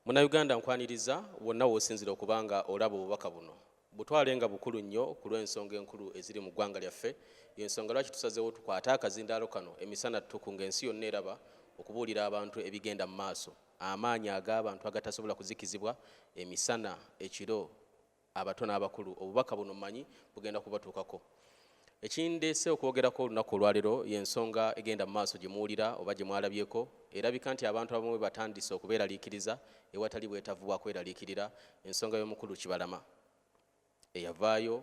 Munnayuganda nkwaniriza wonna w'osinzira okubanga olaba obubaka buno butwale nga bukulu nnyo ku lw'ensonga enkulu eziri mu ggwanga lyaffe. Y'ensonga lwaki tusazeewo tukwate akazindaalo kano emisana ttuku ng'ensi yonna eraba okubuulira abantu ebigenda mu maaso, amaanyi ag'abantu agatasobola kuzikizibwa emisana ekiro, abato n'abakulu. Obubaka buno mmanyi bugenda kubatuukako. Ekindeese okwogerako olunaku olwaleero y'ensonga egenda mu maaso gye muwulira oba gye mwalabyeko. Erabika nti abantu abamu batandise okubeeraliikiriza ewatali bwetaavu bwa kweraliikirira ensonga y'omukulu Kibalama eyavaayo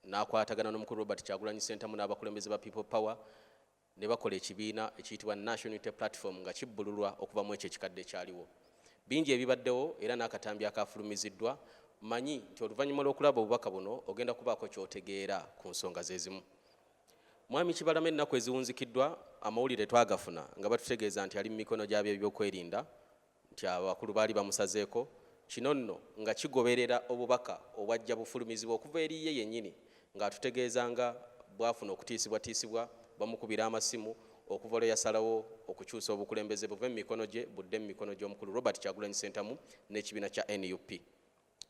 n'akwatagana n'omukulu Robert Kyagulanyi Ssentamu n'abakulembeze ba People Power ne bakola ekibiina ekiyitibwa National Unity Platform nga kibbululwa okuva mu ekyo ekikadde ekyaliwo. Bingi ebibaddewo era n'akatambi akafulumiziddwa. Manyi nti oluvannyuma lw'okulaba obubaka buno ogenda kubaako ky'otegeera ku nsonga ze zimu. Mwami Kibalama ennaku eziwunzikiddwa amawulire twagafuna nga batutegeeza nti ali mu mikono gy'abyo ebyokwerinda, nti abakulu baali bamusazeeko. Kino nno nga kigoberera obubaka obwajja bufulumizibwa okuva eri ye yennyini ng'atutegeeza nga bwafuna okutiisibwatiisibwa, bamukubira amasimu okuva lwe yasalawo okukyusa obukulembeze buve mu mikono gye budde mu mikono gy'omukulu Robert Kyagulanyi Ssentamu n'ekibiina kya NUP.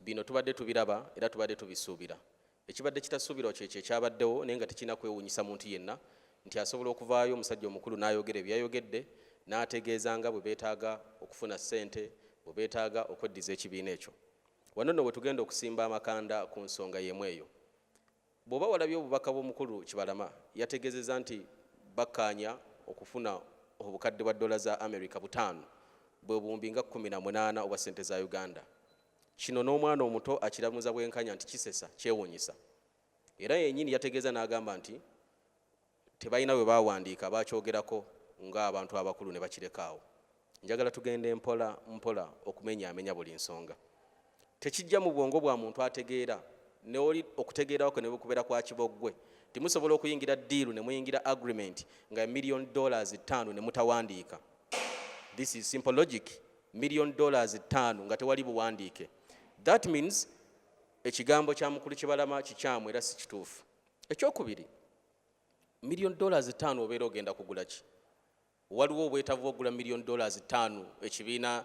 Bino tubadde tubiraba era tubadde tubisuubira. Ekibadde kitasuubirwa kyekyo ekyabaddewo naye nga tekirina kwewuunyisa muntu yenna nti asobola okuvaayo omusajja omukulu n'ayogera ebyayogedde n'ategeeza nga bwe beetaaga okufuna ssente, bwe beetaaga okweddiza ekibiina ekyo. Wano nno bwe tugenda okusimba amakanda ku nsonga y'emu eyo. Bw'oba walabye obubaka bw'omukulu Kibalama yategeezezza nti bakkaanya okufuna obukadde bwa dola za America 5 bwe buwumbi nga 18 obwa ssente za Uganda. Kino n'omwana omuto akiramuza bwenkanya nti kisesa kyewuunyisa. Era yennyini yategeeza n'agamba nti tebalina bwe baawandiika baakyogerako ng'abantu abakulu ne bakirekaawo. Njagala tugende mpola mpola okumenyaamenya buli nsonga. Tekijja mu bwongo bwa muntu ategeera ne oli okutegeerawo kwe ne bukubeera kwa kiboggwe. Timusobola okuyingira ddiiru ne muyingira agreement nga $1 million 5 ne mutawandiika. This is simple logic. $1 million 5 nga tewali buwandiike. That means ekigambo kya mukulu Kibalama kikyamu era si kituufu. Ekyokubiri, $1 million 5 obeera ogenda kugula ki? Waliwo obwetaavu ogula $1 million 5 ekibiina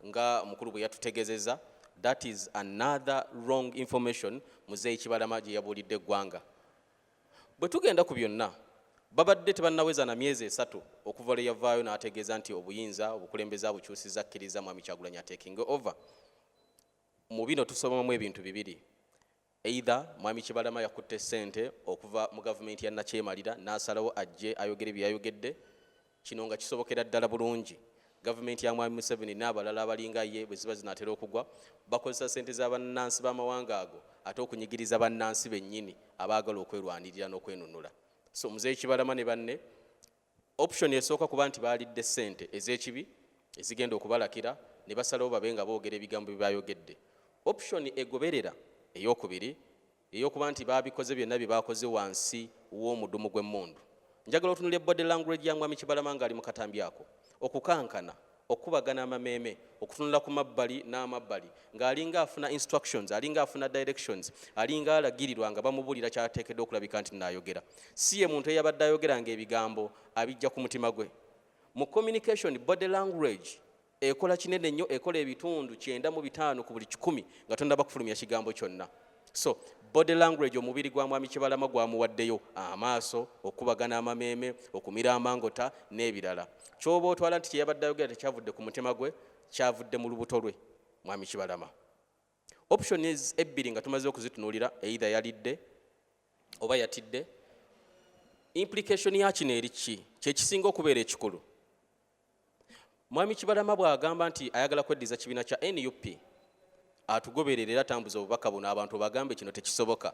nga omukulu bwe yatutegeezezza. That is another wrong information Muzeeyi Kibalama gye yabuulidde eggwanga. Bwe tugenda ku byonna babadde tebannaweza na myezi 3 okuva lwe yavaayo n'ategeeza nti obuyinza obukulembeze abukyusizza akkiriza Mwami Kyagulanyi taking over. Mu bino tusomamu ebintu bibiri. Either Mwami Kibalama yakutte ssente okuva mu gavumenti ya Nakyemalira n'asalawo ajje ayogere byayogedde. Kino nga kisobokera ddala bulungi. Gavumenti ya Mwami Museveni n'abalala abalinga ye bwe ziba zinaatera okugwa bakozesa ssente z'abannansi b'amawanga ago ate okunyigiriza bannansi bennyini abaagala okwerwanirira n'okwenunula. So Muzeeyi Kibalama ne banne option esooka kuba nti baalidde ssente ez'ekibi ezigenda okubalakira ne basalawo babe nga boogera ebigambo bye bayogedde. Option egoberera ey'okubiri ey'okuba nti baabikoze byonna bye baakoze wansi w'omudumu gw'emmundu. Njagala otunule body language ya Mwami Kibalama ng'ali mu katambi ako, okukankana, okubagana amameeme, okutunula ku mabbali n'amabbali ng'alinga afuna instructions, alinga afuna directions, alinga alagirirwa nga bamubuulira ky'ateekeddwa okulabika nti n'ayogera. Si ye muntu eyabadde ayogeranga ebigambo abijja ku mutima gwe. Mu communication body language ekola kinene nnyo, ekola ebitundu 95 ku buli 100 nga tonnaba kufulumya kigambo kyonna. So body language omubiri gwa Mwami Kibalama gwamuwaddeyo amaaso, okubagana amameeme, okumira amangota n'ebirala. Ky'oba otwala nti kyeyabadde ayogera tekyavudde ku mutima gwe, kyavudde mu lubuto lwe Mwami Kibalama. Options ebbiri nga tumaze okuzitunuulira, either yalidde oba yatidde. Implication ya kino eri ki? Kye kisinga okubeera ekikulu. Mwami Kibalama bw'agamba nti ayagala kweddiza kibiina kya NUP, atugoberera era atambuza obubaka buno abantu bagambe kino tekisoboka.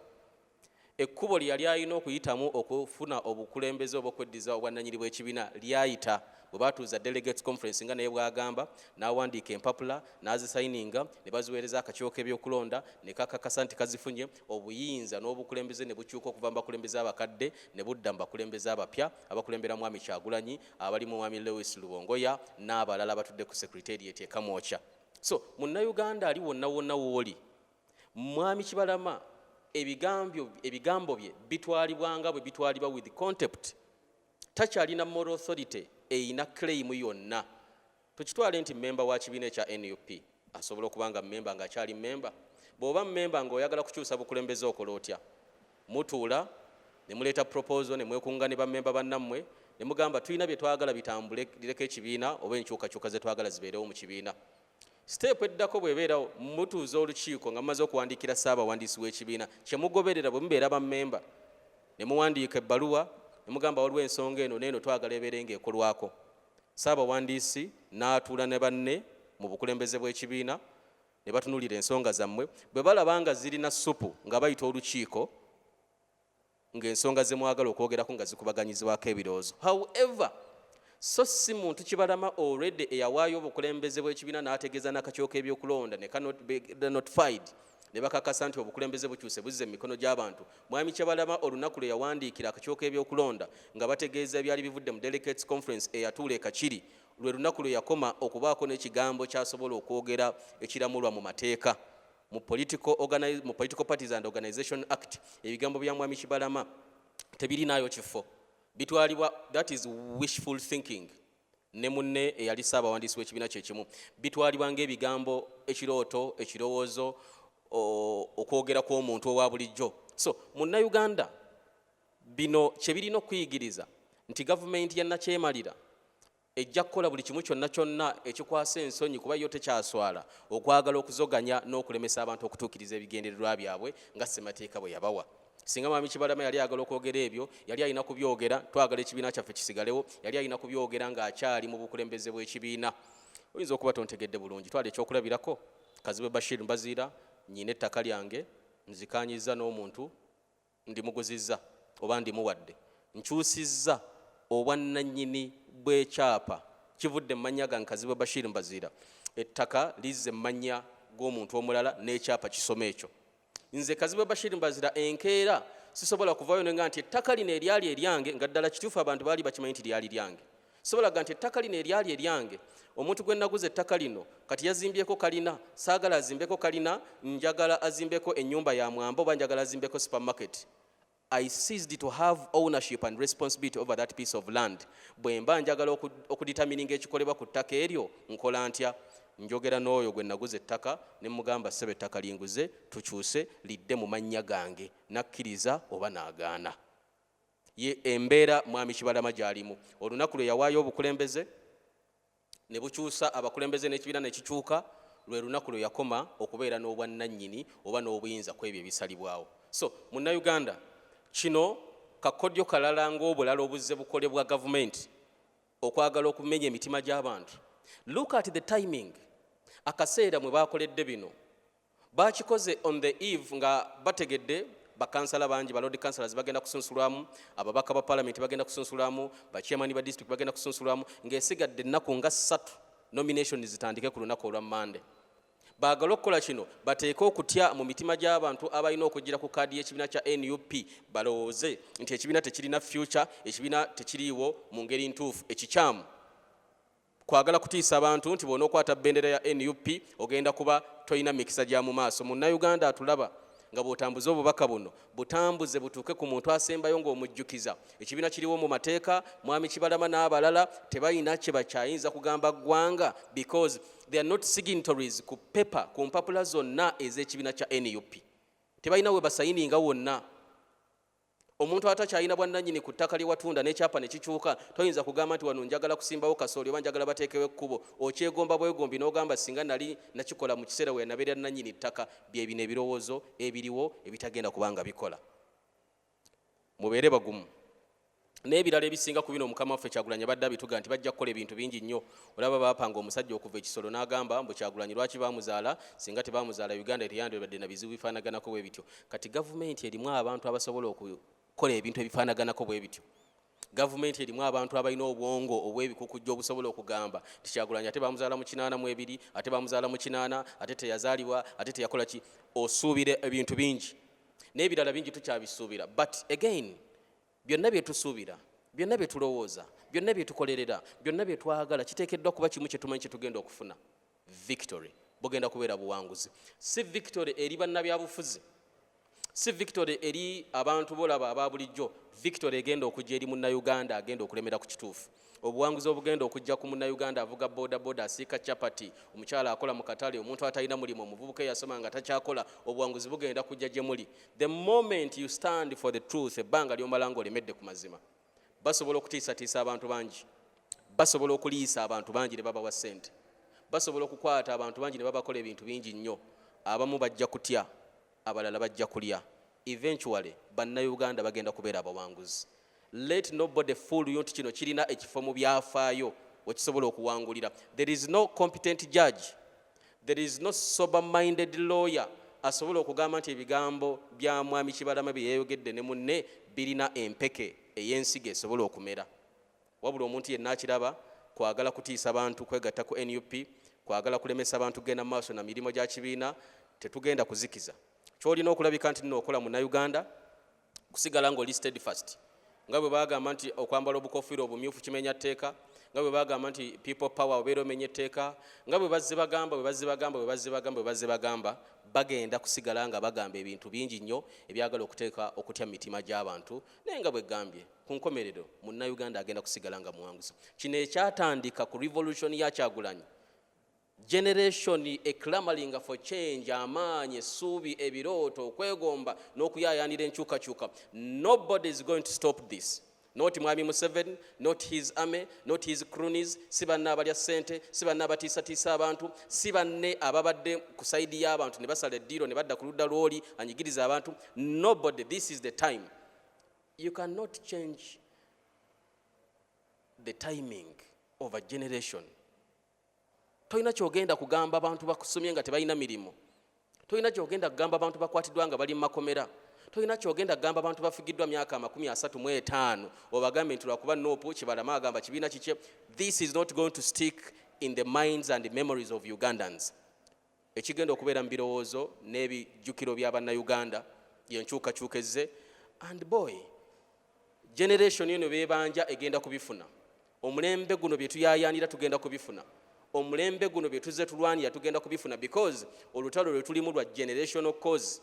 Ekkubo lyali alina okuyitamu okufuna obukulembeze obw'okweddiza obwannannyini bw'ekibiina lyayita. Bwe baatuuza delegates conference nga naye bw'agamba n'awandiika empapula n'azisayininga ne baziweereza akakiiko k'ebyokulonda ne kakakasa nti kazifunye, obuyinza n'obukulembeze ne bukyuka okuva mu bakulembeze abakadde ne budda mu bakulembeze abapya abakulembera Mwami Kyagulanyi, abalimu Mwami Lewis Lubongoya n'abalala batudde ku secretariat e Kamwokya. So munnayuganda ali wonna wonna w'oli, Mwami Kibalama ebigambo bye bitwalibwanga bwe bitwalibwa with contempt. Takyalina moral authority eyina claim yonna. tukitwale nti memba wa kibiina ekya NUP asobola okuba nga memba ng'akyali memba. Bw'oba memba ng'oyagala kukyusa bukulembeze okola otya? Mutuula ne muleeta proposal ne mwekunga ne bammemba bannammwe ne mugamba tulina bye twagala bitambule lireko ekibiina oba enkyukakyuka ze twagala zibeerewo mu kibiina. Step eddako bw'ebeerawo mutuuza olukiiko nga mumaze okuwandiikira Ssaabawandiisi w'ekibiina kye mugoberera bwe mubeera bammemba ne muwandiika ebbaluwa ne mugamba waliwo ensonga eno n'eno twagala ebeere ng'ekolwako. Ssaabawandiisi n'atuula ne banne mu bukulembeze bw'ekibiina ne batunuulira ensonga zammwe. Bwe balaba nga zirina ssupu nga bayita olukiiko ng'ensonga ze mwagala okwogerako nga zikubaganyizibwako ebirowoozo. However, so si muntu Kibalama already eyawaayo obukulembeze bw'ekibiina n'ategeeza n'akakiiko k'ebyokulonda ne notified ne bakakasa nti obukulembeze bukyuse buzze mu mikono gy'abantu. Mwami Kibalama olunaku lwe yawandiikira akakiiko k'ebyokulonda nga bategeeza ebyali bivudde mu Delegates Conference eyatuula e Kakiri, lwe lunaku lwe yakoma okubaako n'ekigambo ky'asobola okwogera ekiramulwa mu mateeka mu Political Parties and Organization Act. Ebigambo bya Mwami Kibalama tebirinaayo kifo, bitwalibwa, that is wishful thinking. Ne munne eyali Ssaabawandiisi w'ekibiina kye kimu, bitwalibwa ng'ebigambo, ekirooto, ekirowoozo, okwogera kw'omuntu owa bulijjo. So Munnayuganda bino kye birina okuyigiriza nti gavumenti ya Nakyemalira ejja kukola buli kimu kyonna kyonna ekikwasa ensonyi kuba yo tekyaswala okwagala okuzoganya n'okulemesa abantu okutuukiriza ebigendererwa byabwe nga ssemateeka bwe yabawa. Singa Mwami Kibalama yali ayagala okwogera ebyo, yali alina kubyogera, twagala ekibiina kyaffe kisigalewo, yali alina kubyogera ng'akyali mu bukulembeze bw'ekibiina. Oyinza okuba tontegedde bulungi. Twala ekyokulabirako, Kazibe Bashir Mbaziira, nnyina ettaka lyange, nzikaanyizza n'omuntu, ndimuguzizza oba ndimuwadde, nkyusizza obwannannyini bw'ekyapa kivudde mu mannya gange Kazibe Bashir Mbaziira, ettaka lizze mu mannya g'omuntu omulala n'ekyapa kisoma ekyo. Nze Kazibe Bashir Mbaziira enkeera sisobola kuvaayo nenga nti ettaka lino eryali eryange, nga ddala kituufu abantu baali bakimanyi nti lyali lyange. Sobolaga nti ettaka lino eryali eryange, omuntu gwe naguza ettaka lino kati yazimbyeko kalina, saagala azimbeko kalina, njagala azimbeko ennyumba ya mwamba oba njagala azimbeko supermarket. I ceased to have ownership and responsibility over that piece of land. Bwe mba njagala okudetermininga ekikolebwa ku ttaka eryo, nkola ntya? Njogera n'oyo gwe naguza ettaka ne mugamba ssebe ettaka linguze tukyuse lidde mu mannya gange, nakkiriza oba n'agaana. Ye embeera Mwami Kibalama gy'alimu. Olunaku lwe yawaayo obukulembeze ne bukyusa abakulembeze n'ekibiina ne kikyuka, lwe lunaku lwe yakoma okubeera n'obwannannyini oba n'obuyinza ku ebyo ebisalibwawo. So Munnayuganda, kino kakodyo kalala ng'obulala obuzze bukolebwa gavumenti okwagala okumenya emitima gy'abantu. Look at the timing. Akaseera mwe baakoledde bino baakikoze on the eve nga bategedde bakansala bangi, ba Lord Councillors bagenda kusunsulwamu, ababaka ba Parliament bagenda kusunsulwamu, ba chairman ba district bagenda kusunsulwamu, ng'esigadde ennaku nga 3 nomination zitandike ku lunaku olwa Monday. Baagala okukola kino bateeke okutya mu mitima gy'abantu abalina okugira ku kaadi y'ekibiina kya NUP, balowooze nti ekibiina tekirina future, ekibiina tekiriiwo mu ngeri ntuufu, ekikyamu kwagala kutiisa abantu nti bw'ona okwata bendera ya NUP ogenda kuba toyina mikisa gya mu maaso. Munnayuganda atulaba nga bw'otambuza obubaka buno butambuze butuuke ku muntu asembayo ng'omujjukiza ekibiina kiriwo mu mateeka. Mwami Kibalama n'abalala tebalina kye bakyayinza kugamba ggwanga because they are not signatories ku paper, ku mpapula zonna ez'ekibiina kya NUP. Tebalina we basayininga wonna. Omuntu atakyayina bwannannyini ku ttaka lye watunda n'ekyapa ne kikyuka, toyinza kugamba nti wano njagala kusimbawo kasooli oba njagala bateekewo ekkubo. Okyegomba bwegombi n'ogamba singa nali nakikola mu kiseera we nabeera nnannyini ttaka. Bye bino ebirowoozo ebiriwo ebitagenda kubanga bikola. Mubeere bagumu. N'ebirala ebisinga ku bino Mukama waffe Kyagulanyi abadde abituga nti bajja kukola ebintu bingi nnyo. Olaba baapanga omusajja okuva ekisolo n'agamba mbu Kyagulanyi lwaki baamuzaala, singa tebaamuzaala Uganda eriyandibadde na bizibu bifaanaganako bwe bityo. Kati gavumenti erimu abantu abasobola okukola ebintu ebifaanaganako bwe bityo. Gavumenti erimu abantu abalina obwongo obw'ebikukujja obusobola okugamba nti Kyagulanyi ate baamuzaala mu 82, ate baamuzaala mu 80, ate teyazaalibwa, ate teyakola ki. Osuubira ebintu bingi n'ebirala bingi tukyabisuubira. But again, byonna bye tusuubira, byonna bye tulowooza, byonna bye tukolerera, byonna bye twagala kiteekeddwa kuba kimu kye tumanyi kye tugenda okufuna. Victory. Bugenda kubeera buwanguzi. Si victory eri bannabyabufuzi, si victory eri abantu bolaba aba bulijjo, victory egenda okujja eri munnayuganda agenda okulemera ku kituufu. Obuwanguzi obugenda okujja ku munnayuganda avuga boda asiika chapati, omukyala akola mu katale, omuntu atalina mulimu, omuvubuka eyasoma nga takyakola, obuwanguzi bugenda kujja gye muli. The moment you stand for the truth, ebbanga ly'omala ng'olemedde ku mazima, basobola okutiisatiisa abantu bangi, basobola okuliisa abantu bangi ne babawa ssente, basobola okukwata abantu bangi ne babakola ebintu bingi nnyo. Abamu bajja kutya, abalala bajja kulya. Eventually bannayuganda bagenda kubeera abawanguzi. Let nobody fool you nti kino kirina ekifo mu byafaayo wekisobola okuwangulira. There is no competent judge, there is no sober-minded lawyer asobola okugamba nti ebigambo bya mwami Kibalama bye yeeyogedde ne munne birina empeke ey'ensigo esobola okumera. Wabula omuntu yenna akiraba kwagala kutiisa abantu, kwegatta ku NUP, kwagala kulemesa abantu kugenda mu maaso na mirimu gya kibiina, tetugenda kuzikiza. Kyolina okulabika nti nno okola munnayuganda kusigala ng'oli steadfast. Nga bwe bagamba nti okwambala obukofiira obumyufu kimenya tteeka, nga bwe bagamba nti people power obeera omenya etteeka, nga bwe bazze bagamba bagenda kusigala nga bagamba ebintu bingi nnyo ebyagala okuteeka okutya mu mitima gy'abantu. Naye nga bwe gambye ku nkomerero munnayuganda agenda kusigala nga muwanguzi. Kino ekyatandika ku revolution ya Kyagulanyi, generation clamoring for change, amaanyi, essuubi, ebirooto, okwegomba n'okuyaayaanira enkyukakyuka. Nobody is going to stop this. Not Mwami Museveni, not his army, not his cronies, si banne abalya ssente, si banne abatiisatiisa abantu, si banne ababadde ku sayidi y'abantu ne basala eddiiro ne badda ku ludda lw'oli anyigiriza abantu. Nobody. This is the time. You cannot change the timing of a generation. Toyina kyogenda kugamba abantu bakusomye nga tebalina mirimu. Toyina kyogenda kugamba abantu bakwatiddwa nga bali mu makomera. Toyina kyogenda kugamba abantu bafigiddwa myaka 35 obagambe nti lwakuba Nopu Kibalama agamba kibiina kikye. This is not going to stick in the minds and the memories of Ugandans. Ekigenda okubeera mu birowoozo n'ebijjukiro by'abannayuganda y'enkyukakyuka ezze. And boy, generation eno beebanja egenda kubifuna. Omulembe guno bye tuyaayaanira tugenda kubifuna. Omulembe guno bye tuzze tulwanira tugenda kubifuna, because olutalo lwe tulimu lwa generational cause.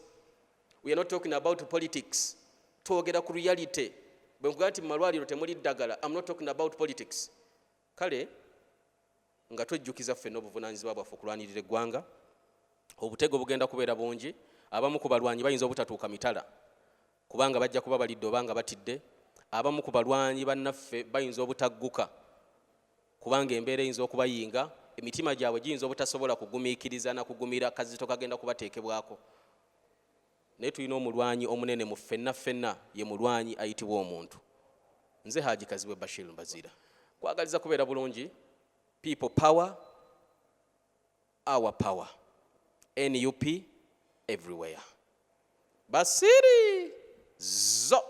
We are not talking about politics. Twogera ku reality. Bwe nkugaa nti mu malwaliro temuli ddagala, I'm not talking about politics. Kale nga twejjukiza ffenna obuvunaanyizibwa bwaffe okulwanirira eggwanga. Obutego bugenda kubeera bungi. Abamu ku balwanyi bayinza obutatuuka mitala kubanga bajja kuba balidde obanga batidde. Abamu ku balwanyi bannaffe bayinza obutagguka kubanga embeera eyinza okubayinga, emitima gyabwe giyinza obutasobola kugumiikiriza na kugumira kazito kagenda kubateekebwako. Naye tulina omulwanyi omunene mu ffenna ye mulwanyi ayitibwa omuntu. Nze Haji Kazibwe Bashir Mbazira. Kwagaliza kubeera bulungi. People power, our power. NUP everywhere. Basiri zo.